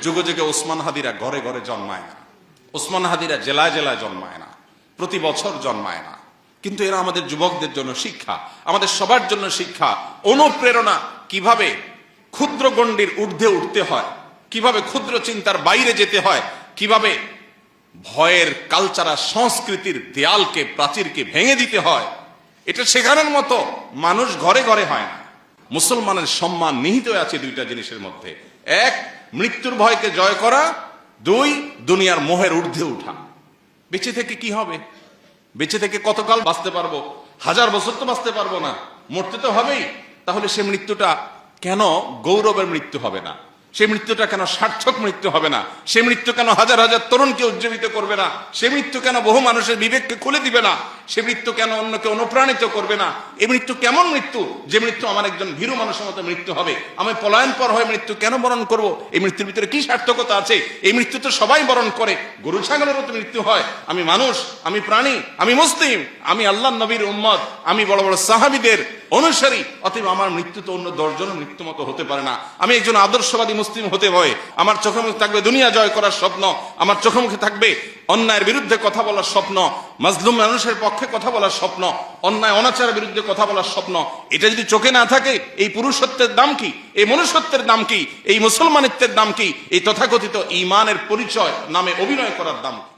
যুগে যুগে ওসমান হাদিরা ঘরে ঘরে জন্মায় না, ওসমান হাদিরা জেলায় জেলায় জন্মায় না, প্রতি বছর জন্মায় না, কিন্তু এরা আমাদের যুবকদের জন্য শিক্ষা, আমাদের সবার জন্য শিক্ষা, অনুপ্রেরণা। কিভাবে ক্ষুদ্র গণ্ডির ঊর্ধ্বে উঠতে হয়, কিভাবে ক্ষুদ্র চিন্তার বাইরে যেতে হয়, কিভাবে ভয়ের কালচারাল সংস্কৃতির দেয়ালকে, প্রাচীরকে ভেঙে দিতে হয়, এটা শেখানোর মতো মানুষ ঘরে ঘরে হয় না। মুসলমানের সম্মান নিহিত আছে দুইটা জিনিসের মধ্যে: এক, মৃত্যুর ভয়কে জয় করা; দুই, দুনিয়ার মোহের ঊর্ধ্বে উঠা। বেঁচে থেকে কি হবে? বেঁচে থেকে কতকাল বাঁচতে পারবো? 1000 বছর তো বাঁচতে পারবো না, মরতে তো হবেই। তাহলে সে মৃত্যুটা কেন গৌরবের মৃত্যু হবে না? সে মৃত্যুটা কেন সার্থক মৃত্যু হবে না? সে মৃত্যু কেন হাজার হাজার তরুণকে উজ্জীবিত করবে না? সে মৃত্যু কেন বহু মানুষের বিবেককে খুলে দিবে না? সে মৃত্যু কেন অন্যকে অনুপ্রাণিত করবে না? এই মৃত্যু কেমন মৃত্যু, যে মৃত্যু আমার একজন ভীরু মানুষের মতো মৃত্যু হবে? আমি পলায়ন পর হয়ে মৃত্যু কেন বরণ করব? এই মৃত্যুর ভিতরে কি সার্থকতা আছে? এই মৃত্যু তো সবাই বরণ করে, গরু ছাগলের মতো মৃত্যু হয়। আমি মানুষ, আমি প্রাণী, আমি মুসলিম, আমি আল্লাহর নবীর উম্মত, আমি বড় বড় সাহাবীদের অনুসারী, অতএব আমার মৃত্যু তো অন্য 10 জনের মৃত্যু মতো হতে পারে না। আমি একজন আদর্শবাদী মুসলিম হতে হয়। আমার চোখে মুখে থাকবে দুনিয়া জয় করার স্বপ্ন, আমার চোখে মুখে থাকবে অন্যায়ের বিরুদ্ধে কথা বলার স্বপ্ন, মাজলুম মানুষের পক্ষে কথা বলার স্বপ্ন, অন্যায় অনাচারের বিরুদ্ধে কথা বলার স্বপ্ন। এটা যদি চোখে না থাকে, এই পুরুষত্বের দাম কি? এই মনুষ্যত্বের দাম কি? এই মুসলমানিত্বের দাম কি? এই তথাকথিত ঈমানের পরিচয় নামে অভিনয় করার দাম কি?